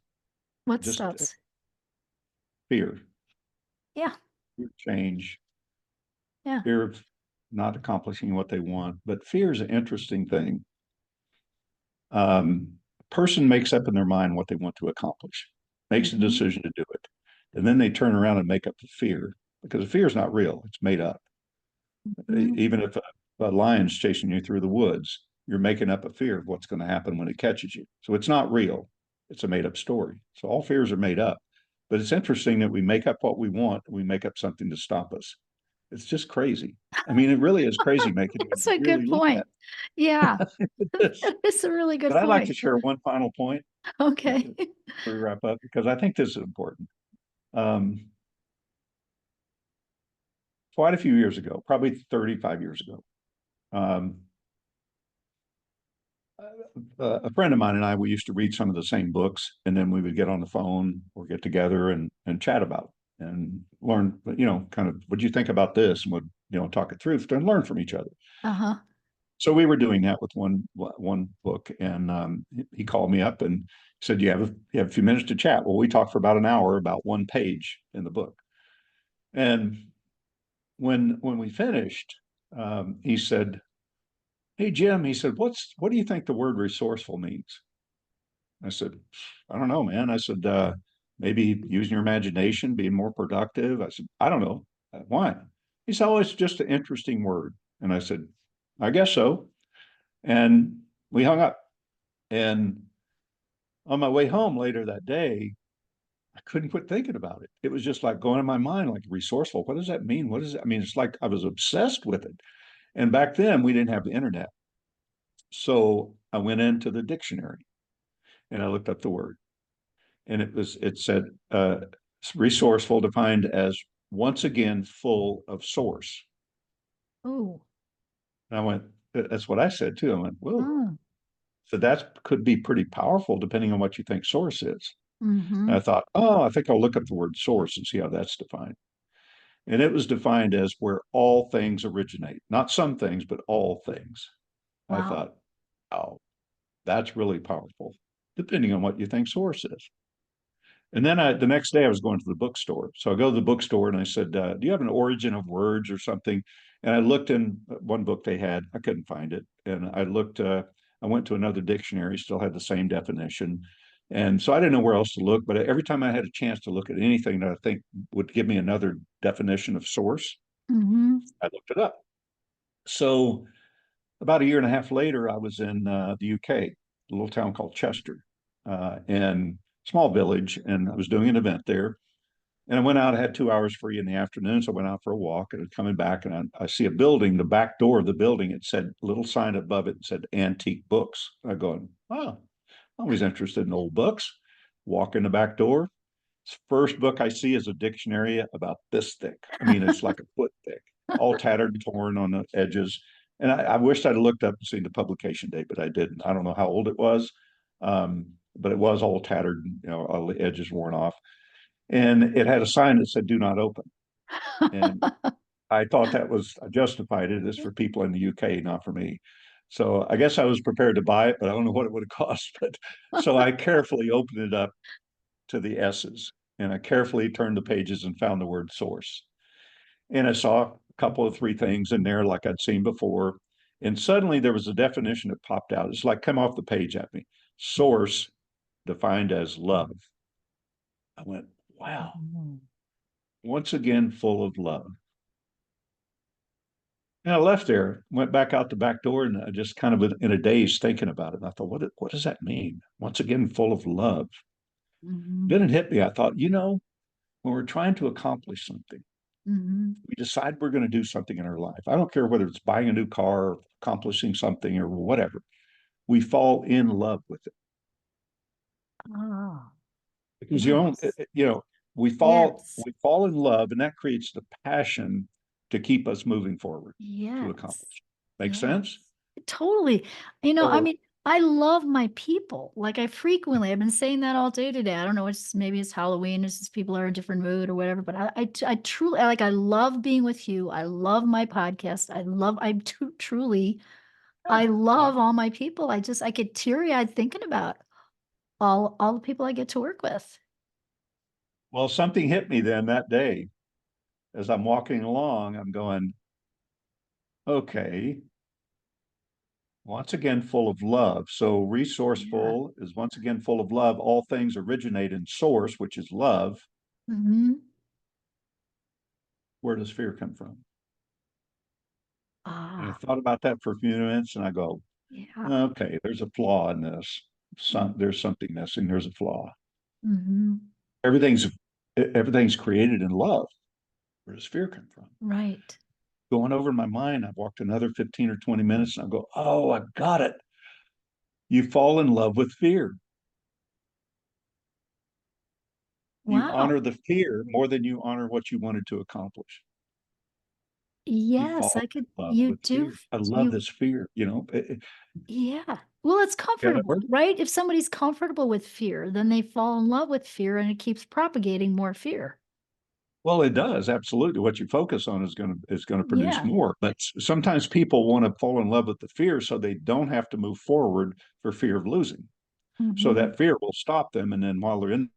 What Just stops? fear, Yeah. fear of change, Yeah. fear of not accomplishing what they want. But fear is an interesting thing. A person makes up in their mind what they want to accomplish, makes a Hmm. decision to do it, and then they turn around and make up the fear because the fear is not real; it's made up. Hmm. Even if a lion's chasing you through the woods, you're making up a fear of what's going to happen when it catches you. So it's not real. It's a made up story. So all fears are made up. But it's interesting that we make up what we want, we make up something to stop us. It's just crazy. I mean, it really is crazy making it when That's you a really good look at point. Yeah. it. It is. It's a really good But I'd like to point. share one final point Okay. before we wrap up because I think this is important. Um, Quite a few years ago, probably 35 years ago, um, a friend of mine and I, we used to read some of the same books, and then we would get on the phone or get together and chat about it and learn, kind of what do you think about this, and would talk it through and learn from each other. Uh-huh. So we were doing that with one book, and he called me up and said, "You have a few minutes to chat." Well, we talked for about an hour about one page in the book, and when we finished, he said, "Hey Jim," he said, "What do you think the word resourceful means?" I said, "I don't know, man." I said, "Maybe using your imagination, being more productive." I said, "I don't know. Why?" He said, "Oh, it's just an interesting word." And I said, "I guess so." And we hung up. And on my way home later that day, I couldn't quit thinking about it. It was just like going in my mind, like resourceful. What does that mean? What does it? I mean, it's like I was obsessed with it. And back then, we didn't have the internet. So I went into the dictionary and I looked up the word. And it said resourceful defined as once again full of source. Oh. And I went, that's what I said too. I went, whoa. Oh. So that could be pretty powerful depending on what you think source is. And I Mm-hmm. thought, oh, I think I'll look up the word source and see how that's defined. And it was defined as where all things originate, not some things, but all things. I Wow. thought, oh, that's really powerful, depending on what you think source is. And then the next day I was going to the bookstore. So I go to the bookstore and I said, "Do you have an origin of words or something?" And I looked in one book they had. I couldn't find it. And I looked, I went to another dictionary, still had the same definition. And so I didn't know where else to look. But every time I had a chance to look at anything that I think would give me another definition of source, Mm-hmm. I looked it up. So about a year and a half later, I was in the UK, a little town called Chester, and small village, and I was doing an event there. And I went out, I had 2 hours free in the afternoon. So I went out for a walk and coming back and I see a building, the back door of the building, it said a little sign above it said antique books. I go, wow, I'm always interested in old books. Walk in the back door. First book I see is a dictionary about this thick. I mean, it's like a foot thick, all tattered and torn on the edges. And I wished I'd looked up and seen the publication date, but I didn't. I don't know how old it was, but it was all tattered, all the edges worn off. And it had a sign that said "Do not open." And I thought that was I justified it as for people in the UK, not for me. So I guess I was prepared to buy it, but I don't know what it would have cost. But so I carefully opened it up to the S's and I carefully turned the pages and found the word source. And I saw a couple of three things in there like I'd seen before. And suddenly there was a definition that popped out. It's like come off the page at me. Source defined as love. I went, wow, Mhm. once again, full of love. And I left there, went back out the back door, and I just kind of in a daze thinking about it. And I thought, what does that mean? Once again, full of love. Mhm. Then it hit me. I thought, when we're trying to accomplish something, Mhm. we decide we're going to do something in our life. I don't care whether it's buying a new car, or accomplishing something, or whatever. We fall in love with it Ah, because yes. Yes. we fall in love, and that creates the passion to keep us moving forward to Yes. accomplish. Make Yes. sense? Totally. I So mean, I love my people. Like I've been saying that all day today. I don't know, maybe it's Halloween, it's just people are in a different mood or whatever, but I truly, like, I love being with you. I love my podcast. Truly, yeah, I I, love all my people. I get teary eyed thinking about all the people I get to work with. well, something hit me then that day as I'm walking along. I'm going, okay, once again, full of love. So Yeah. resourceful is once again full of love. All things originate in source, which is love. Hmm. Where does fear come from? And I Ah, thought about that for a few minutes and I go, yeah. okay, there's a flaw in this. There's something missing. There's a flaw. Hmm. Everything's everything's created in love. Where does fear come from? Right. Going over in my mind, I've walked another 15 or 20 minutes and I go, oh, I got it. You fall in love with fear. You Wow. honor the fear more than you honor what you wanted to accomplish. You Yes, fall I could, in love you with do, fear. I love you, this fear. yeah. Well, it's Yeah, that comfortable, word. right? If somebody's comfortable with fear, then they fall in love with fear and it keeps propagating more fear. Well, it does absolutely. What you focus on is going to produce Yeah. more. But sometimes people want to fall in love with the fear so they don't have to move forward for fear of losing. So Hmm. that fear will stop them, and then while they're in,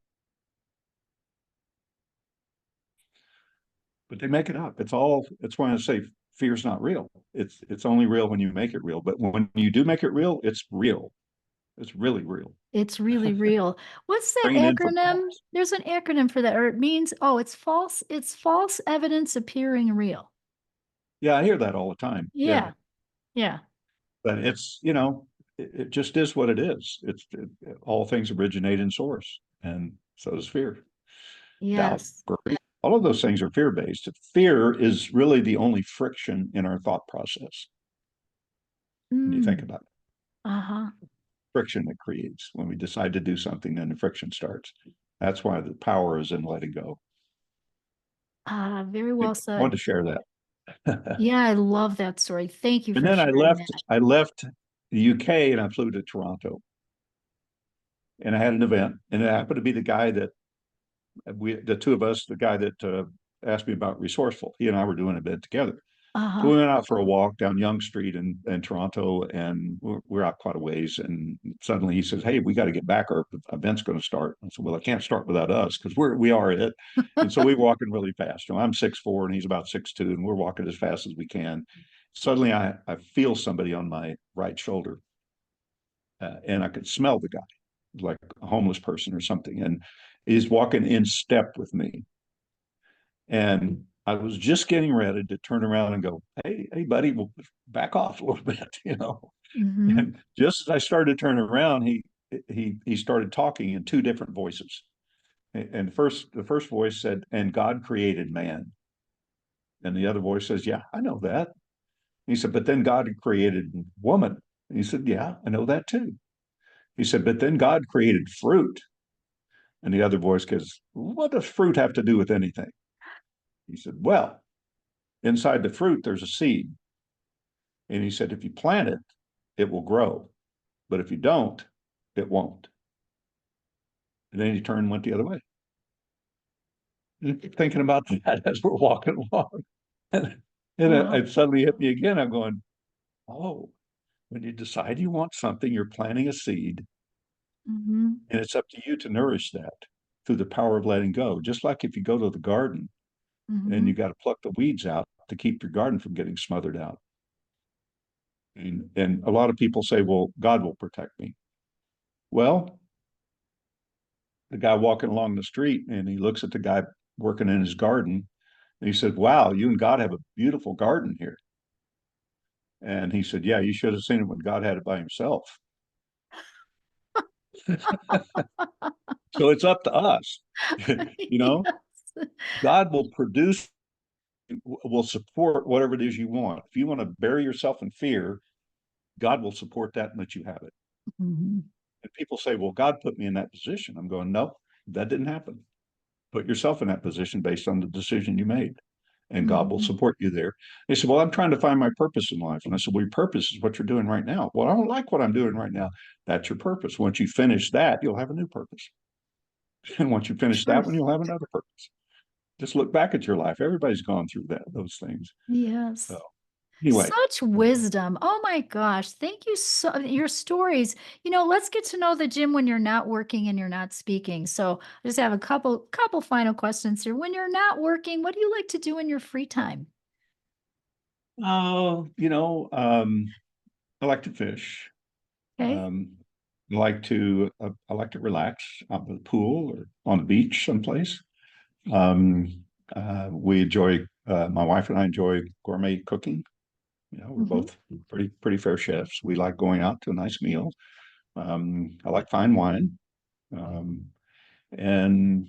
but they make it up. It's all. It's why I say fear's not real. It's only real when you make it real. But when you do make it real, it's real. It's really real. It's really real. What's that Train in for acronym? pause. There's an acronym for that, or it means, oh, it's false evidence appearing real. Yeah, I hear that all the time. Yeah, Yeah. Yeah. but it just is what it is. All things originate in source, and so does fear, doubt, Yes. worry. All of those things are fear based. Fear is really the only friction in our thought process. When you think Mm. about it, Uh-huh. friction it creates when we decide to do something, then the friction starts. That's why the power is in letting go. Ah, very I well wanted to said. share that. Yeah, I love that story. Thank you And for then I sharing left. that. I left the UK and I flew to Toronto, and I had an event, and it happened to be the guy that the two of us, the guy that asked me about resourceful, he and I were doing a bit together. So Uh-huh. we went out for a walk down Yonge Street in Toronto, and we're out quite a ways. And suddenly he says, "Hey, we got to get back. Our event's going to start." I said, "Well, I can't start without us because we are it." And so we're walking really fast. I'm 6'4" and he's about 6'2", and we're walking as fast as we can. Suddenly, I feel somebody on my right shoulder, and I could smell the guy, like a homeless person or something, and he's walking in step with me. And I was just getting ready to turn around and go, hey, buddy, we'll back off a little bit. Mm-hmm. And just as I started to turn around, he started talking in two different voices. And the first voice said, "And God created man." And the other voice says, "Yeah, I know that." And he said, "But then God created woman." And he said, "Yeah, I know that too." He said, "But then God created fruit." And the other voice goes, "What does fruit have to do with anything?" He said, "Well, inside the fruit, there's a seed. And he said, if you plant it, it will grow. But if you don't, it won't." And then he turned and went the other way. And thinking about that as we're walking along. And Wow. it suddenly hit me again. I'm going, oh, when you decide you want something, you're planting a seed, Mhm. and it's up to you to nourish that through the power of letting go. Just like if you go to the garden and you Mhm. got to pluck the weeds out to keep your garden from getting smothered out. And a lot of people say, well, God will protect me. Well, the guy walking along the street and he looks at the guy working in his garden and he said, wow, you and God have a beautiful garden here. And he said, yeah, you should have seen it when God had it by himself. So it's up to us. You know, Yes. God will produce, will support whatever it is you want. If you want to bury yourself in fear, God will support that and let you have it. Mhm. And people say, well, God put me in that position. I'm going, no, that didn't happen. Put yourself in that position based on the decision you made, and God will Mhm. support you there. They said, well, I'm trying to find my purpose in life. And I said, well, your purpose is what you're doing right now. Well, I don't like what I'm doing right now. That's your purpose. Once you finish that, you'll have a new purpose. And once you finish that one, Truth. you'll have another purpose. Just look back at your life. Everybody's gone through those things. So Yes. anyway, Such wisdom. Oh my gosh. Thank you so your stories. Let's get to know the Jim when you're not working and you're not speaking. So I just have a couple final questions here. When you're not working, what do you like to do in your free time? oh, I like to fish. Okay. Um, I like to relax on the pool or on the beach someplace. Um, we enjoy my wife and I enjoy gourmet cooking. We're Hmm. both pretty fair chefs. We like going out to a nice meal. I like fine wine, um, and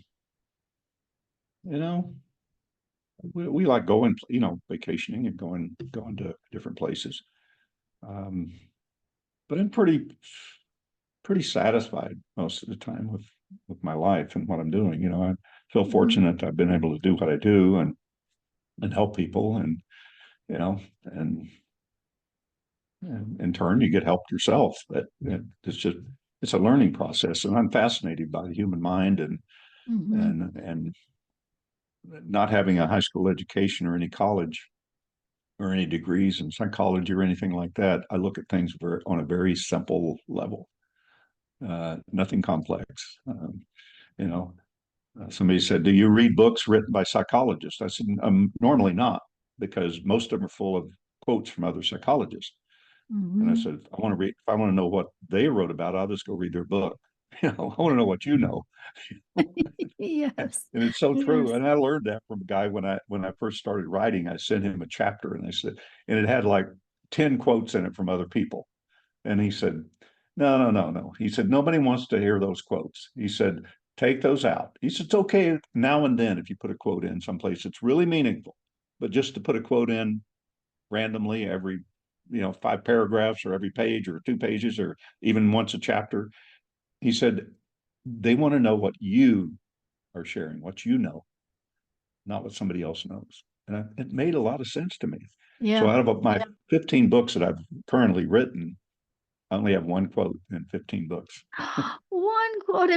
you know we like going vacationing and going to different places. Um, but I'm pretty satisfied most of the time with my life and what I'm doing. I feel Hmm. fortunate I've been able to do what I do and help people you know and, and in turn you get helped yourself. It's a learning process, and I'm fascinated by the human mind Hmm. and not having a high school education or any college or any degrees in psychology or anything like that. I look at things on a very simple level, nothing complex. You know, Somebody said, "Do you read books written by psychologists?" I said, normally not, because most of them are full of quotes from other psychologists. And I Hmm. said, if I want to know what they wrote about, I'll just go read their book. I want to know what you know. And Yes. it's so true. Yes. And I learned that from a guy when I first started writing. I sent him a chapter and I said, and it had like 10 quotes in it from other people. And he said, no, no, no, no. He said, nobody wants to hear those quotes. He said, take those out. He said, it's okay now and then if you put a quote in someplace it's really meaningful. But just to put a quote in randomly every, 5 paragraphs or every page or 2 pages or even once a chapter, he said, they want to know what you are sharing, what you know, not what somebody else knows. And it made a lot of sense to me. So Yeah. out of my 15 books that I've currently written, I only have one quote in 15 books. One quote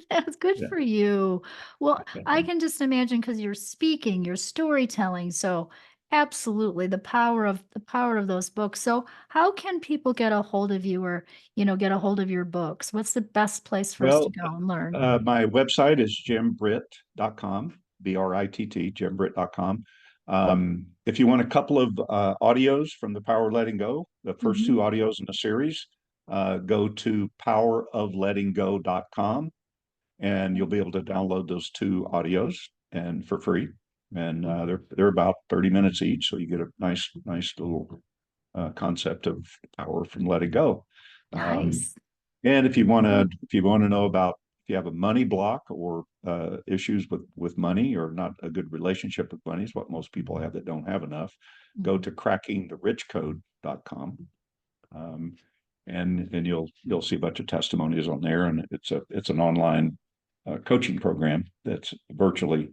that's good Yeah. for you. Well, Yeah. I can just imagine because you're speaking, you're storytelling. So absolutely the power of those books. So how can people get a hold of you or, get a hold of your books? What's the best place for us to Well, go and learn? my website is jimbritt.com, Britt, jimbritt.com. If you want a couple of audios from The Power of Letting Go, the first two Hmm. audios in the series, go to poweroflettinggo.com and you'll be able to download those two audios and for free. And they're about 30 minutes each, so you get a nice little concept of power from letting go. Um, Nice. and if you want to know about if you have a money block or issues with money or not a good relationship with money is what most people have that don't have enough, go Mhm. to crackingtherichcode.com. Um, and you'll see a bunch of testimonies on there, and it's an online coaching program that's virtually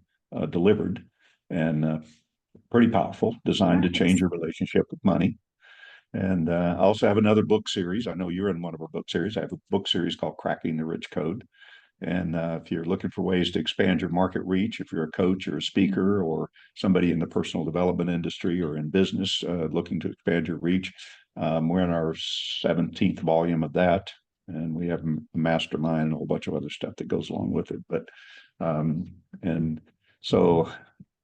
delivered and pretty powerful, designed to change Nice. your relationship with money. And I also have another book series. I know you're in one of our book series. I have a book series called Cracking the Rich Code. And if you're looking for ways to expand your market reach, if you're a coach or a speaker or somebody in the personal development industry or in business looking to expand your reach, we're in our 17th volume of that. And we have a mastermind and a whole bunch of other stuff that goes along with it. But, and so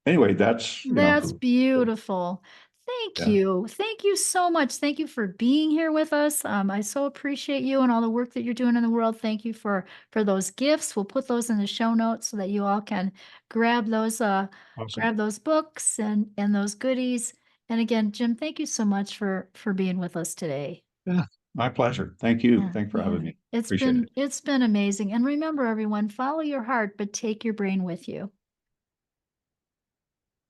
anyway, that's, That's beautiful. Thank yeah, you. Thank you so much. Thank you for being here with us. I so appreciate you and all the work that you're doing in the world. Thank you for those gifts. We'll put those in the show notes so that you all can grab awesome. grab those books and those goodies. And again, Jim, thank you so much for being with us today. Yeah, my pleasure. Thank you. Yeah, Thanks for yeah. having me. Appreciate it. It's been amazing. And remember everyone, follow your heart, but take your brain with you.